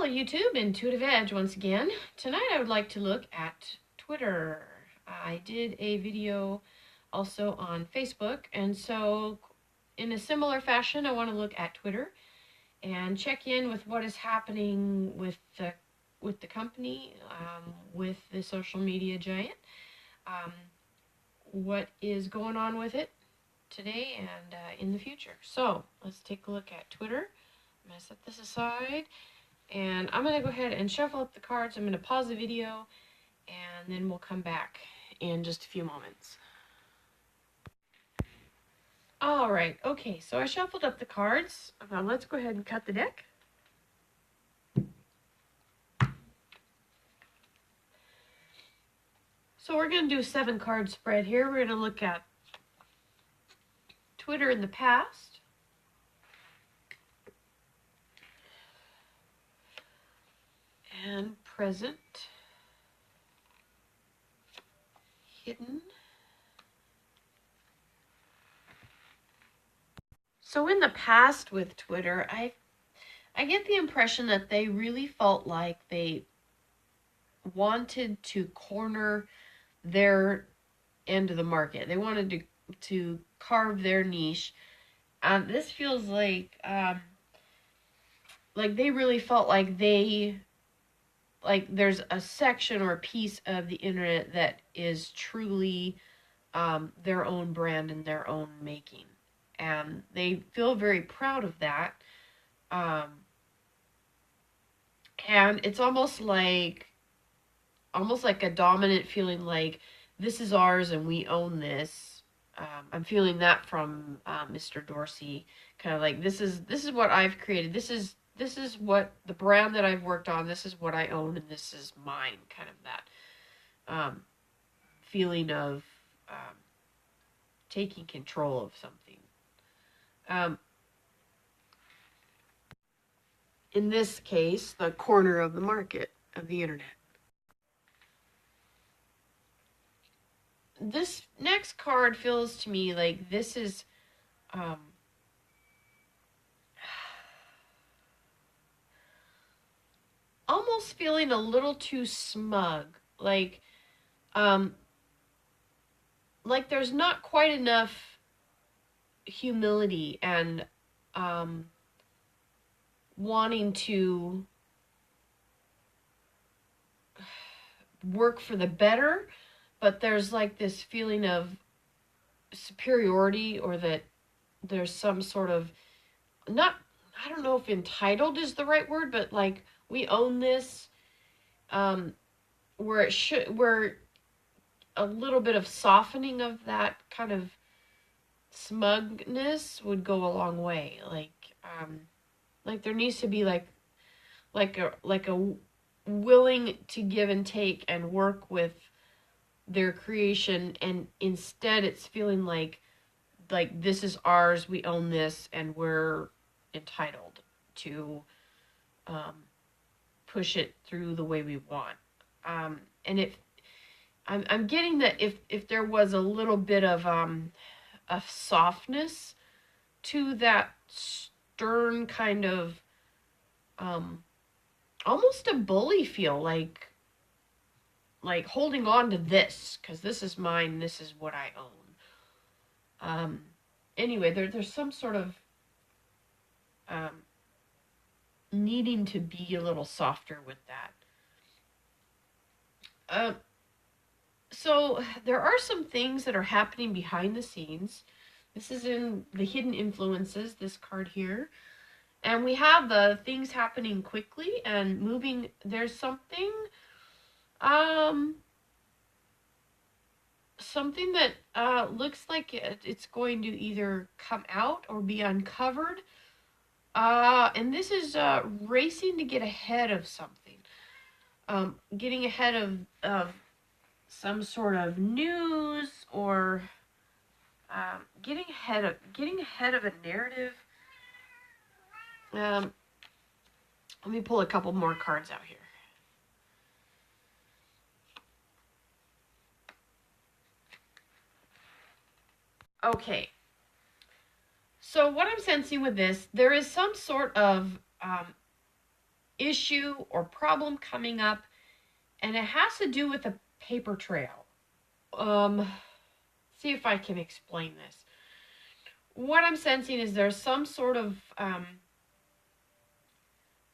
Hello YouTube, Intuitive Edge once again. Tonight I would like to look at Twitter. I did a video also on Facebook, and so in a similar fashion I want to look at Twitter and check in with what is happening with the company, with the social media giant, what is going on with it today and in the future. So let's take a look at Twitter. I'm going to set this aside. And I'm going to go ahead and shuffle up the cards. I'm going to pause the video, and then we'll come back in just a few moments. Alright, okay, so I shuffled up the cards. Now let's go ahead and cut the deck. So we're going to do a 7-card spread here. We're going to look at Twitter in the past, and present, hidden. So in the past with Twitter, I get the impression that they really felt like they wanted to corner their end of the market. They wanted to carve their niche. This feels like they really felt like there's a section or a piece of the internet that is truly their own brand and their own making, and they feel very proud of that. And it's almost like a dominant feeling, like this is ours and we own this. I'm feeling that from Mr. Dorsey, kind of like this is what I've created. This is what the brand that I've worked on. This is what I own, and this is mine. Kind of that feeling of taking control of something. In this case, the corner of the market of the internet. This next card feels to me like this is almost feeling a little too smug, like there's not quite enough humility and wanting to work for the better, but there's like this feeling of superiority, or that there's some sort of, I don't know if entitled is the right word, but like we own this, where a little bit of softening of that kind of smugness would go a long way. Like there needs to be like a willing to give and take and work with their creation, and instead it's feeling like this is ours, we own this, and we're entitled to push it through the way we want. And if I'm getting that if there was a little bit of a softness to that stern kind of almost a bully feel, like holding on to this because this is mine, this is what I own. Anyway, there's some sort of needing to be a little softer with that. So there are some things that are happening behind the scenes. This is in the hidden influences, this card here. And we have the things happening quickly and moving. There's something that looks like it's going to either come out or be uncovered. And this is racing to get ahead of something. Getting ahead of some sort of news, or getting ahead of a narrative. Let me pull a couple more cards out here. Okay. So what I'm sensing with this, there is some sort of issue or problem coming up, and it has to do with a paper trail. See if I can explain this. What I'm sensing is there's some sort of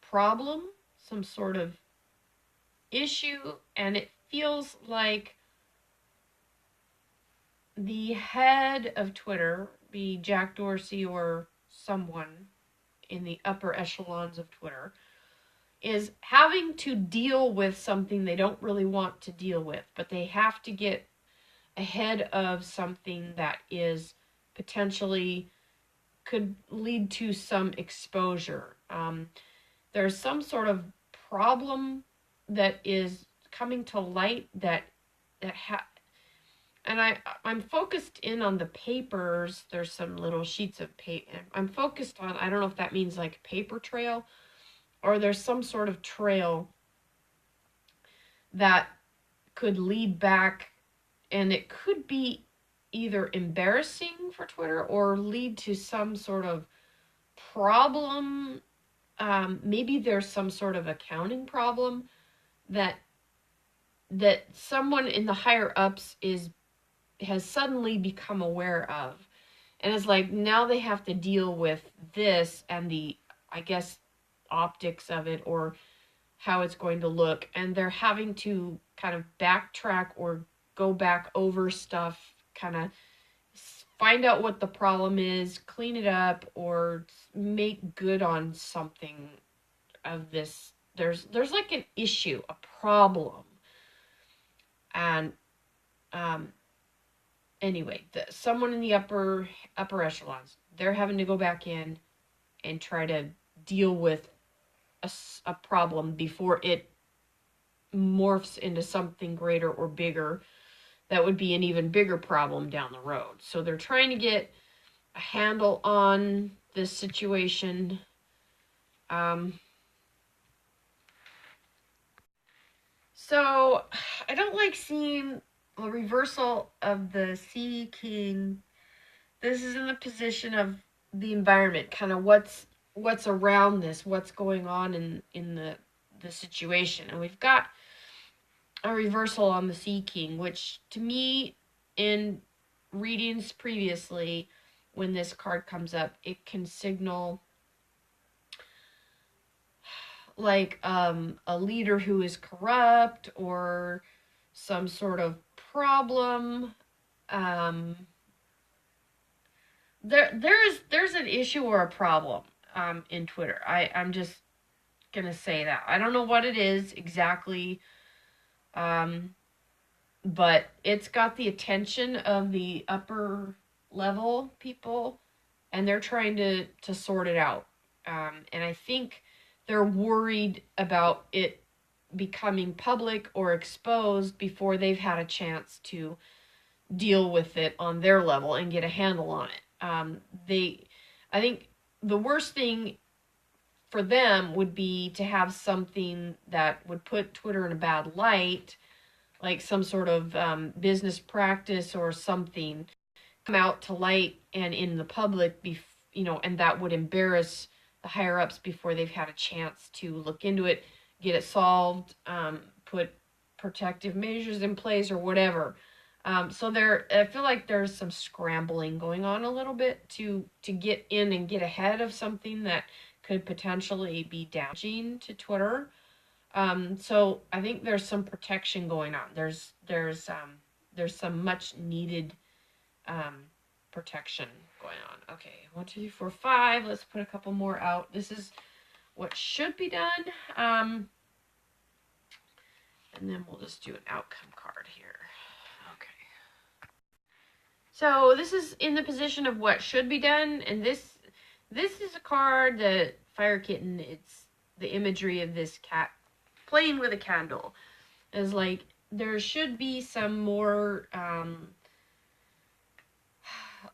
problem, some sort of issue, and it feels like the head of Twitter, be Jack Dorsey or someone in the upper echelons of Twitter, is having to deal with something they don't really want to deal with, but they have to get ahead of something that is potentially could lead to some exposure. There's some sort of problem that is coming to light and I'm focused in on the papers. There's some little sheets of paper. I'm focused on, I don't know if that means like paper trail, or there's some sort of trail that could lead back, and it could be either embarrassing for Twitter or lead to some sort of problem. Maybe there's some sort of accounting problem that someone in the higher ups has suddenly become aware of, and it's like now they have to deal with this and the, I guess, optics of it or how it's going to look, and they're having to kind of backtrack or go back over stuff, kind of find out what the problem is, clean it up, or make good on something of this. There's like an issue, a problem, and anyway, someone in the upper echelons, they're having to go back in and try to deal with a problem before it morphs into something greater or bigger that would be an even bigger problem down the road. So they're trying to get a handle on this situation. So I don't like seeing the reversal of the Sea King. This is in the position of the environment, kind of what's around this, what's going on in the situation. And we've got a reversal on the Sea King, which to me, in readings previously, when this card comes up, it can signal like a leader who is corrupt or some sort of problem. There's an issue or a problem in Twitter. I'm just gonna say that. I don't know what it is exactly, but it's got the attention of the upper level people, and they're trying to sort it out. And I think they're worried about it becoming public or exposed before they've had a chance to deal with it on their level and get a handle on it. I think the worst thing for them would be to have something that would put Twitter in a bad light, like some sort of business practice or something, come out to light and in the public, and that would embarrass the higher ups before they've had a chance to look into it, get it solved, put protective measures in place or whatever. So I feel like there's some scrambling going on a little bit to get in and get ahead of something that could potentially be damaging to Twitter. So I think there's some protection going on. There's some much needed protection going on. Okay, 1, 2, 3, 4, 5. Let's put a couple more out. This is what should be done. And then we'll just do an outcome card here. Okay. So this is in the position of what should be done, and this is a card, the Fire Kitten. It's the imagery of this cat playing with a candle. Is like there should be some more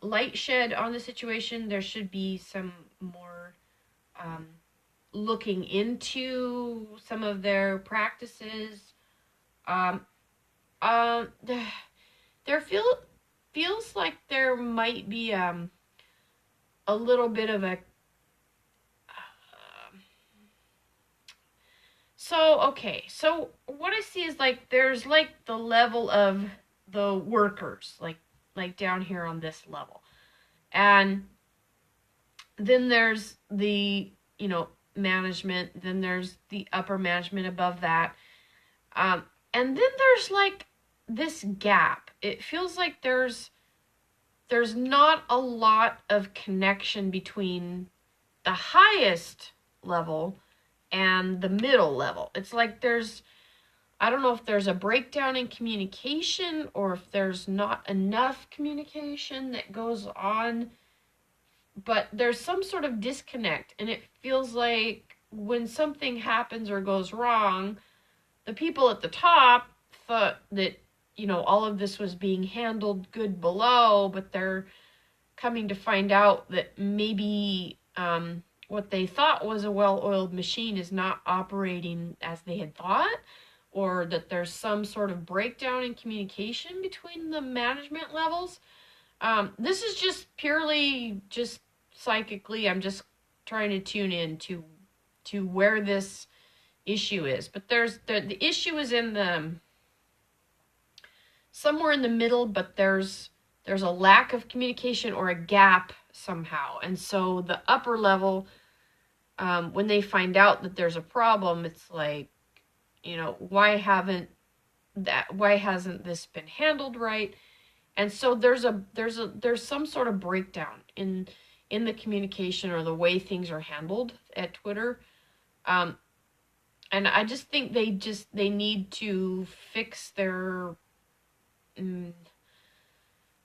light shed on the situation. There should be some more looking into some of their practices. There feels like there might be a little bit of a So, okay. So, what I see is like there's like the level of the workers, like down here on this level. And then there's the, management, then there's the upper management above that. And then there's like this gap. It feels like there's not a lot of connection between the highest level and the middle level. It's like I don't know if there's a breakdown in communication or if there's not enough communication that goes on, but there's some sort of disconnect. And it feels like when something happens or goes wrong, the people at the top thought that, all of this was being handled good below, but they're coming to find out that maybe what they thought was a well-oiled machine is not operating as they had thought, or that there's some sort of breakdown in communication between the management levels. This is just purely just psychically. I'm just trying to tune in to where this issue is. But the issue is in the somewhere in the middle, but there's a lack of communication or a gap somehow. And so the upper level, when they find out that there's a problem, it's like, why hasn't this been handled right? And so there's some sort of breakdown in the communication or the way things are handled at Twitter. And I just think they need to fix their they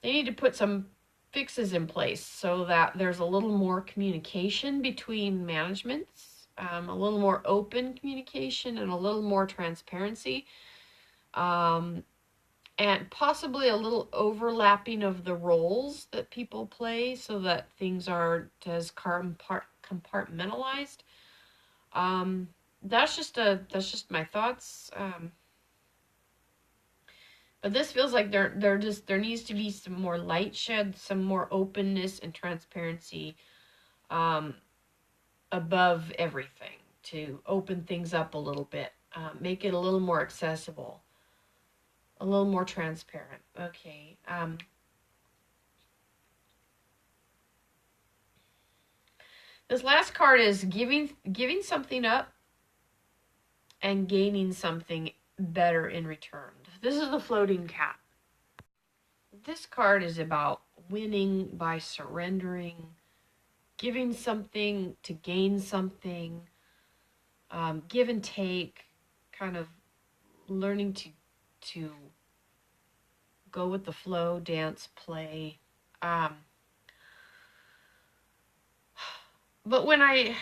need to put some fixes in place so that there's a little more communication between managements, a little more open communication, and a little more transparency, and possibly a little overlapping of the roles that people play so that things are as compartmentalized. That's just my thoughts. But this feels like there needs to be some more light shed, some more openness and transparency above everything to open things up a little bit, make it a little more accessible, a little more transparent. Okay. This last card is giving something up and gaining something better in return. This is the floating cat. This card is about winning by surrendering, giving something to gain something, give and take, kind of learning to go with the flow, dance, play. But when I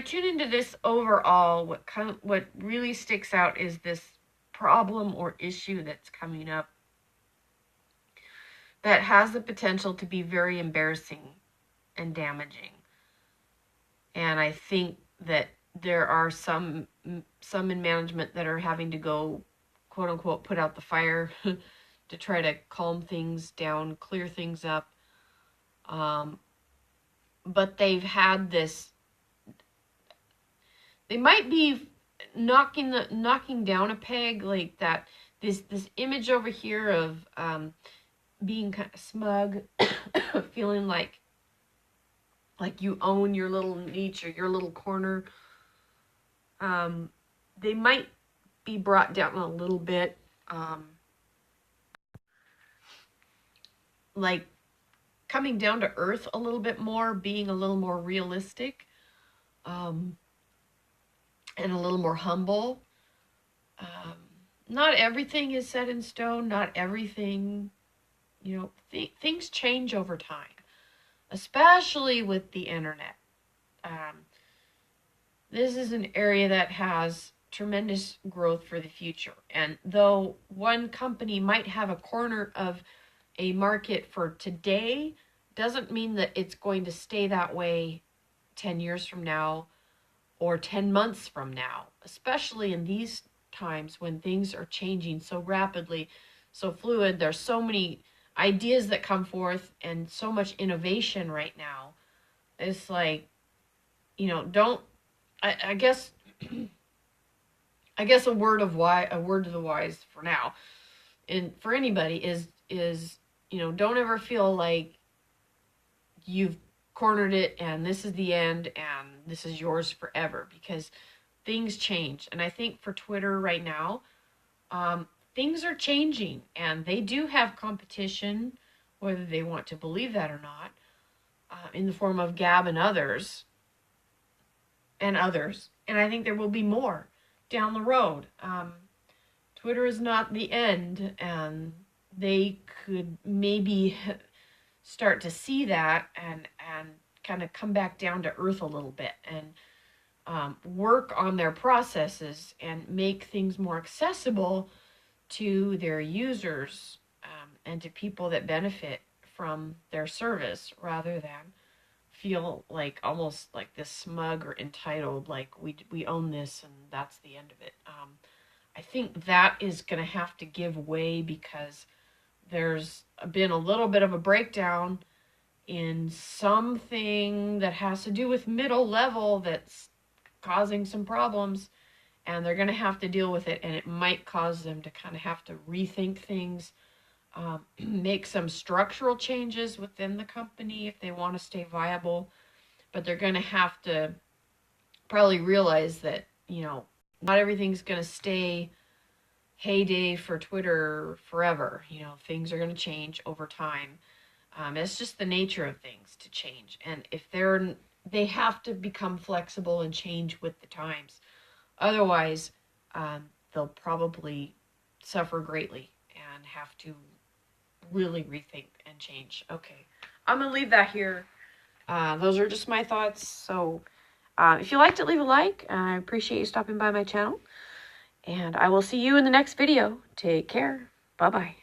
tune into this overall, what really sticks out is this problem or issue that's coming up that has the potential to be very embarrassing and damaging. And I think that there are some in management that are having to go, quote unquote, put out the fire to try to calm things down, clear things up. But they've had this. They might be knocking down a peg, like that. This image over here of being kind of smug, feeling like you own your little niche or your little corner. They might be brought down a little bit, like coming down to earth a little bit more, being a little more realistic, and a little more humble. Not everything is set in stone. Not everything, things change over time, especially with the internet. This is an area that has tremendous growth for the future. And though one company might have a corner of a market for today, doesn't mean that it's going to stay that way 10 years from now or 10 months from now, especially in these times when things are changing so rapidly, so fluid. There's so many ideas that come forth and so much innovation right now. It's like, I guess I guess a word to the wise for now, and for anybody is don't ever feel like you've cornered it and this is the end and this is yours forever, because things change. And I think for Twitter right now, things are changing and they do have competition, whether they want to believe that or not, in the form of Gab and others. And I think there will be more down the road. Twitter is not the end, and they could maybe start to see that and kind of come back down to earth a little bit and work on their processes and make things more accessible to their users, and to people that benefit from their service, rather than feel like almost like this smug or entitled, like we own this and that's the end of it. I think that is going to have to give way, because there's been a little bit of a breakdown in something that has to do with middle level that's causing some problems, and they're going to have to deal with it, and it might cause them to kind of have to rethink things, make some structural changes within the company if they want to stay viable. But they're going to have to probably realize that, not everything's going to stay heyday for Twitter forever. Things are going to change over time. It's just the nature of things to change. And if they have to become flexible and change with the times. Otherwise, they'll probably suffer greatly and have to really rethink and change. Okay, I'm going to leave that here. Those are just my thoughts. So if you liked it, leave a like. I appreciate you stopping by my channel. And I will see you in the next video. Take care. Bye-bye.